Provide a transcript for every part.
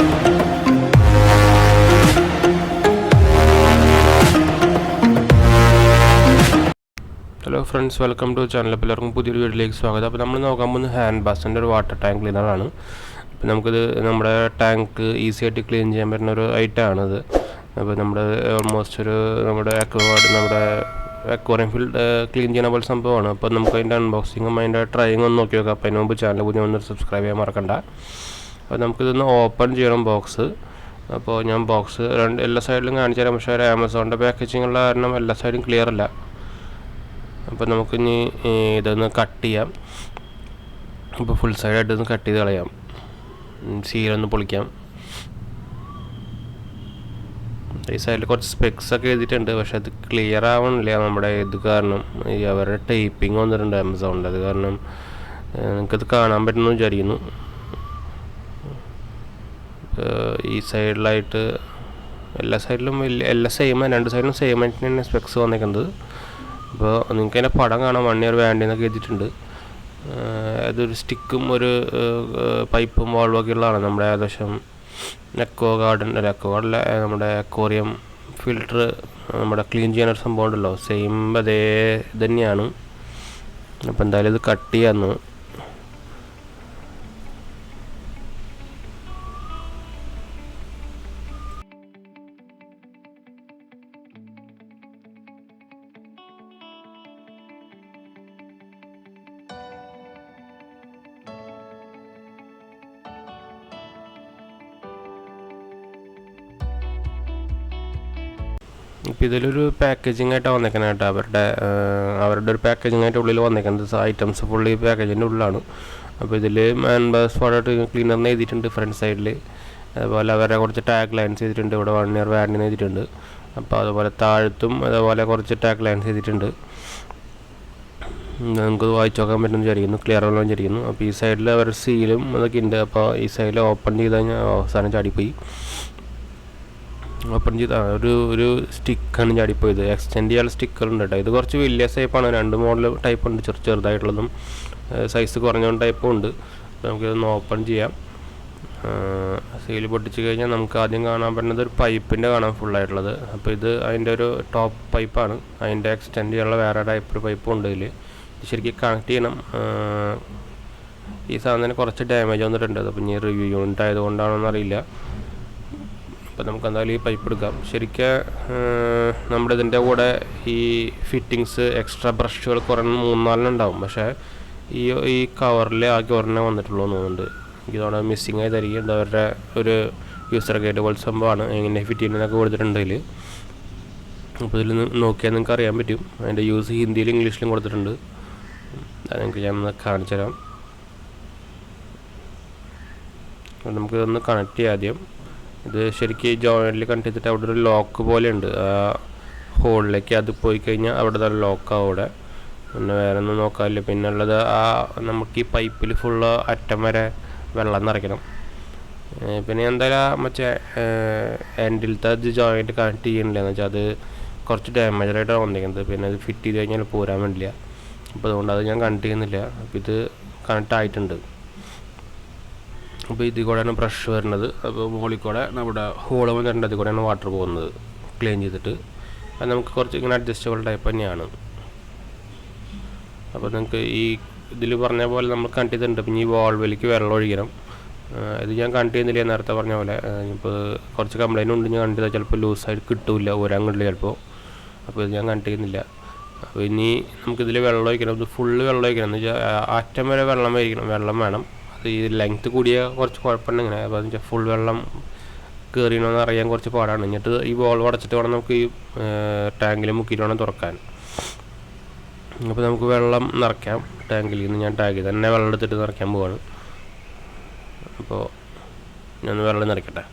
Hello friends, welcome to channel. അപ്പോൾ എല്ലാവർക്കും പുതിയൊരു വീഡിയോയിലേക്ക് സ്വാഗതം. അപ്പോൾ നമ്മൾ നോക്കാൻ പോകുന്നത് ഹാൻഡ്-ബാസിൻ്റെ ഒരു വാട്ടർ ടാങ്ക് ക്ലീനറാണ്. അപ്പോൾ നമുക്കിത് നമ്മുടെ ടാങ്ക് ഈസി ആയിട്ട് ക്ലീൻ ചെയ്യാൻ പറ്റുന്ന ഒരു ഐറ്റമാണിത്. അപ്പോൾ നമ്മുടെ ഓൾമോസ്റ്റ് നമ്മുടെ അക്വേറിയം ഫീൽഡ് ക്ലീൻ ചെയ്യുന്ന പോലെ സംഭവമാണ്. അപ്പോൾ നമുക്ക് അതിൻ്റെ അൺബോക്സിങ്ങും അതിൻ്റെ ട്രൈയിങ് ഒന്ന് നോക്കി നോക്കാം. അപ്പോൾ അതിന് മുമ്പ് ചാനൽ പുതിയ ഒന്ന് സബ്സ്ക്രൈബ് ചെയ്യാൻ മറക്കണ്ട. അപ്പോൾ നമുക്കിതൊന്ന് ഓപ്പൺ ചെയ്യണം ബോക്സ്. അപ്പോൾ ഞാൻ ബോക്സ് എല്ലാ സൈഡിലും കാണിച്ചു തരാം. പക്ഷേ ആമസോണിൻ്റെ പാക്കേജിങ് ഉള്ള കാരണം എല്ലാ സൈഡും ക്ലിയർ അല്ല. അപ്പോൾ നമുക്കിനി ഇതൊന്ന് കട്ട് ചെയ്യാം. അപ്പോൾ ഫുൾ സൈഡായിട്ട് ഒന്ന് കട്ട് ചെയ്ത് കളയാം. സീലൊന്ന് പൊളിക്കാം. ഈ സൈഡിൽ കുറച്ച് സ്പെക്സൊക്കെ എഴുതിയിട്ടുണ്ട്, പക്ഷെ അത് ക്ലിയർ ആവണില്ല നമ്മുടെ ഇത് കാരണം. ഈ അവരുടെ ടൈപ്പിംഗ് വന്നിട്ടുണ്ട് ആമസോണിൻ്റെ. അത് കാരണം നിങ്ങൾക്കത് കാണാൻ പറ്റുമെന്ന് വിചാരിക്കുന്നു. ഈ സൈഡിലായിട്ട് എല്ലാ സെയിം, രണ്ട് സൈഡിലും സെയിം ആയിട്ട് തന്നെ സ്പെക്സ് വന്നേക്കുന്നത്. അപ്പോൾ നിങ്ങൾക്ക് അതിൻ്റെ പടം കാണാൻ 1 ഇയർ വാറണ്ടിന്നൊക്കെ എഴുതിയിട്ടുണ്ട്. അതൊരു സ്റ്റിക്കും ഒരു പൈപ്പും വാൾവൊക്കെ ഉള്ളതാണ്. നമ്മുടെ ഏകദേശം അക്വാഗാർഡല്ല, നമ്മുടെ അക്വേറിയം ഫിൽറ്റർ നമ്മുടെ ക്ലീൻ ചെയ്യാനൊരു സംഭവം ഉണ്ടല്ലോ, സെയിം അതേ ഇത് തന്നെയാണ്. അപ്പോൾ എന്തായാലും ഇത് കട്ട് ചെയ്യാമെന്ന്. ഇപ്പോൾ ഇതിലൊരു പാക്കേജിങ് ആയിട്ടാണ് വന്നേക്കുന്നത് കേട്ടോ. അവരുടെ ഒരു പാക്കേജിങ് ആയിട്ട് ഉള്ളിൽ വന്നേക്കുന്നത് ഐറ്റംസ് ഫുള്ളി പാക്കേജിൻ്റെ ഉള്ളിലാണ്. അപ്പോൾ ഇതിൽ ഹാൻഡ്-ബാസ് വാട്ടർ ക്ലീനറിന് എഴുതിയിട്ടുണ്ട് ഫ്രണ്ട് സൈഡിൽ. അതുപോലെ അവരുടെ കുറച്ച് ടാഗ് ലൈൻസ് ചെയ്തിട്ടുണ്ട്. ഇവിടെ 1 ഇയർ വാറണ്ടിന്ന് എഴുതിയിട്ടുണ്ട്. അപ്പോൾ അതുപോലെ താഴത്തും അതുപോലെ കുറച്ച് ടാഗ് ലൈൻസ് ചെയ്തിട്ടുണ്ട്. നമുക്കത് വായിച്ച് നോക്കാൻ പറ്റുമെന്ന് വിചാരിക്കുന്നു, ക്ലിയർ ആണെന്ന് വിചാരിക്കുന്നു. അപ്പോൾ ഈ സൈഡിൽ അവരുടെ സീലും അതൊക്കെ ഉണ്ട്. അപ്പോൾ ഈ സൈഡിൽ ഓപ്പൺ ചെയ്ത് കഴിഞ്ഞാൽ അവസാനം ചാടിപ്പോയി. ഓപ്പൺ ചെയ്ത് ഒരു സ്റ്റിക്കാണ് ചാടിപ്പോയത്. എക്സ്റ്റെൻഡ് ചെയ്യാനുള്ള സ്റ്റിക്കറുണ്ട് കേട്ടോ. ഇത് കുറച്ച് വലിയ ടൈപ്പാണ്. 2 മോഡൽ ടൈപ്പ് ഉണ്ട്, ചെറുതായിട്ടുള്ളതും സൈസ് കുറഞ്ഞ ടൈപ്പും ഉണ്ട്. നമുക്കിതൊന്ന് ഓപ്പൺ ചെയ്യാം. സീൽ പൊട്ടിച്ച് കഴിഞ്ഞാൽ നമുക്ക് ആദ്യം കാണാൻ പറ്റുന്നത് ഒരു പൈപ്പിൻ്റെ കാണാൻ ഫുള്ളായിട്ടുള്ളത്. അപ്പോൾ ഇത് അതിൻ്റെ ഒരു ടോപ്പ് പൈപ്പാണ്. അതിൻ്റെ എക്സ്റ്റെൻഡ് ചെയ്യാനുള്ള വേറെ ടൈപ്പ് ഒരു പൈപ്പും ഉണ്ട്. ഇതിൽ ശരിക്കും കണക്ട് ചെയ്യണം. ഈ സാധനത്തിന് കുറച്ച് ഡാമേജ് വന്നിട്ടുണ്ട്. അപ്പോൾ ഇനി റിവ്യൂ യൂണിറ്റ് ആയതുകൊണ്ടാണോന്ന് അറിയില്ല. അപ്പോൾ നമുക്ക് എന്തായാലും ഈ പൈപ്പ് എടുക്കാം. ശരിക്കും നമ്മുടെ ഇതിൻ്റെ കൂടെ ഈ ഫിറ്റിങ്സ് എക്സ്ട്രാ ബ്രഷുകൾ കുറേ 3-4 ഉണ്ടാവും. പക്ഷേ ഈ കവറിൽ ആകെ ഒരെണ്ണം വന്നിട്ടുള്ളൂ എന്ന് തോന്നുന്നുണ്ട്. എനിക്കിതോടെ മിസ്സിങ് ആയി തരികയുണ്ട്. അവരുടെ ഒരു യൂസർ ഗൈഡ് പോലെ സംഭവമാണ്, എങ്ങനെ ഫിറ്റ് ചെയ്യുന്നതൊക്കെ കൊടുത്തിട്ടുണ്ട് ഇതിൽ. അപ്പോൾ ഇതിൽ നോക്കിയാൽ നിങ്ങൾക്ക് അറിയാൻ പറ്റും. അതിൻ്റെ യൂസ് ഹിന്ദിയിലും ഇംഗ്ലീഷിലും കൊടുത്തിട്ടുണ്ട്. അത് നിങ്ങൾക്ക് ഞാൻ ഒന്ന് കാണിച്ചു തരാം. നമുക്കിതൊന്ന് കണക്ട് ചെയ്യാം ആദ്യം. ഇത് ശരിക്കും ജോയിൻറ്റിൽ കണക്ട് ചെയ്തിട്ട് അവിടെ ഒരു ലോക്ക് പോലെ ഉണ്ട്. ആ ഹോളിലേക്ക് അത് പോയി കഴിഞ്ഞാൽ അവിടെ നല്ല ലോക്കാവും അവിടെ. പിന്നെ വേറെ ഒന്നും നോക്കാനില്ല. പിന്നെ ഉള്ളത് നമുക്ക് ഈ പൈപ്പിൽ ഫുള്ള് അറ്റം വരെ വെള്ളം നിറയ്ക്കണം. പിന്നെ എന്തായാലും മറ്റേ എൻഡിലത്തെ അത് ജോയിൻറ്റ് കണക്ട് ചെയ്യണില്ല എന്ന് വെച്ചാൽ അത് കുറച്ച് ഡാമേജായിട്ടാണ് വന്നിരിക്കുന്നത്. പിന്നെ അത് ഫിറ്റ് ചെയ്ത് കഴിഞ്ഞാൽ പോരാൻ വേണ്ടില്ല. അപ്പോൾ അതുകൊണ്ട് അത് ഞാൻ കണക്ട് ചെയ്യുന്നില്ല. അപ്പോൾ ഇത് കണക്ട് ആയിട്ടുണ്ട്. അപ്പോൾ ഇതിൽ കൂടെയാണ് ബ്രഷ് വരുന്നത്. അപ്പോൾ മുകളിൽ കൂടെ നമ്മുടെ ഹോള് വന്നിട്ടുണ്ട്. അതിൽ കൂടെയാണ് വാട്ടർ പോകുന്നത് ക്ലീൻ ചെയ്തിട്ട്. അത് നമുക്ക് കുറച്ച് ഇങ്ങനെ അഡ്ജസ്റ്റബിൾ ടൈപ്പ് തന്നെയാണ്. അപ്പോൾ നിങ്ങൾക്ക് ഈ ഇതിൽ പറഞ്ഞ പോലെ നമ്മൾ കണക്ട് ചെയ്തിട്ടുണ്ട്. പിന്നെ ഈ വാൾവിലേക്ക് വെള്ളം ഒഴിക്കണം. ഇത് ഞാൻ കണക്ട് ചെയ്യുന്നില്ല, നേരത്തെ പറഞ്ഞ പോലെ. ഇപ്പോൾ കുറച്ച് കംപ്ലൈൻറ്റ് ഉണ്ട്. ഞാൻ കണക്ട് ചെയ്താൽ ചിലപ്പോൾ ലൂസായിട്ട് കിട്ടില്ല, ഒരങ്ങുള്ളിൽ ചിലപ്പോൾ. അപ്പോൾ ഇത് ഞാൻ കണക്ട് ചെയ്യുന്നില്ല. അപ്പോൾ ഇനി നമുക്കിതിൽ വെള്ളം ഒഴിക്കണം. ഇത് ഫുള്ള് വെള്ളം ഒഴിക്കണം എന്ന് വെച്ചാൽ അറ്റം വരെ വെള്ളം വേണം. ഈ ലെങ്ത്ത് കൂടിയ കുറച്ച് കുഴപ്പമുണ്ട് ഇങ്ങനെ. അപ്പോൾ എന്ന് വെച്ചാൽ ഫുൾ വെള്ളം കയറിയണമെന്ന് അറിയാൻ കുറച്ച് പാടാണ്. എന്നിട്ട് ഈ ബോൾ അടച്ചിട്ട് വേണം നമുക്ക് ഈ ടാങ്കിൽ മുക്കിയിട്ട് വേണം തുറക്കാൻ. അപ്പോൾ നമുക്ക് വെള്ളം നിറയ്ക്കാം. ടാങ്കിൽ നിന്ന് ഞാൻ ടാങ്കിൽ തന്നെ വെള്ളം എടുത്തിട്ട് നിറയ്ക്കാൻ പോവാണ്. അപ്പോൾ ഞാൻ വെള്ളം നിറയ്ക്കട്ടെ.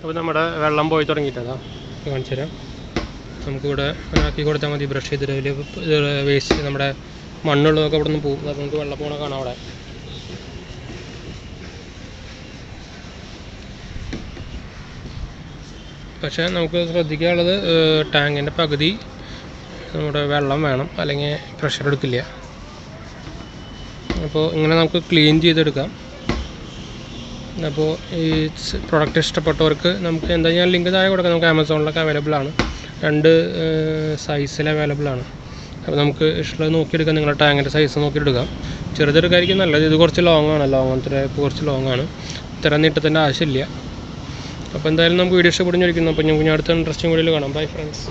അപ്പോൾ നമ്മുടെ വെള്ളം പോയി തുടങ്ങിയിട്ടതാ കാണിച്ചു തരാം. നമുക്കിവിടെ ആക്കി കൊടുത്താൽ മതി. ബ്രഷ് ചെയ്തിട്ട് അതിൽ വേസ്റ്റ് നമ്മുടെ മണ്ണുള്ളതൊക്കെ ഇവിടെ നിന്ന് പോകും. അപ്പോൾ നമുക്ക് വെള്ളം പോകണ കാണാം അവിടെ. പക്ഷേ നമുക്ക് ശ്രദ്ധിക്കാനുള്ളത് ടാങ്കിൻ്റെ പകുതി നമ്മുടെ വെള്ളം വേണം, അല്ലെങ്കിൽ പ്രഷർ എടുക്കില്ല. അപ്പോൾ ഇങ്ങനെ നമുക്ക് ക്ലീൻ ചെയ്തെടുക്കാം. അപ്പോൾ ഈ പ്രൊഡക്റ്റ് ഇഷ്ടപ്പെട്ടവർക്ക് നമുക്ക് എന്താ ഞാൻ ലിങ്ക് താഴെ കൊടുക്കാം. നമുക്ക് ആമസോണിലൊക്കെ അവൈലബിൾ ആണ്. 2 സൈസിൽ അവൈലബിൾ ആണ്. അപ്പോൾ നമുക്ക് ഇഷ്ടമുള്ളത് നോക്കിയെടുക്കാം. നിങ്ങളുടെ ടാങ്കിൻ്റെ സൈസ് നോക്കിയെടുക്കാം. ചെറുതെടുക്കായിരിക്കും നല്ലത്. ഇത് കുറച്ച് ലോങ് ആണ്. ടൈപ്പ് കുറച്ച് ലോങ് ആണ്. ഇത്ര നീട്ടത്തിൻ്റെ ആവശ്യമില്ല. അപ്പോൾ എന്തായാലും നമുക്ക് വീഡിയോ ഇഷ്ടപ്പെടുന്നിരിക്കുന്നു. അപ്പോൾ നമുക്ക് അടുത്ത ഇൻട്രസ്റ്റിംഗ് വീഡിയോയിൽ കാണാം. Bye friends.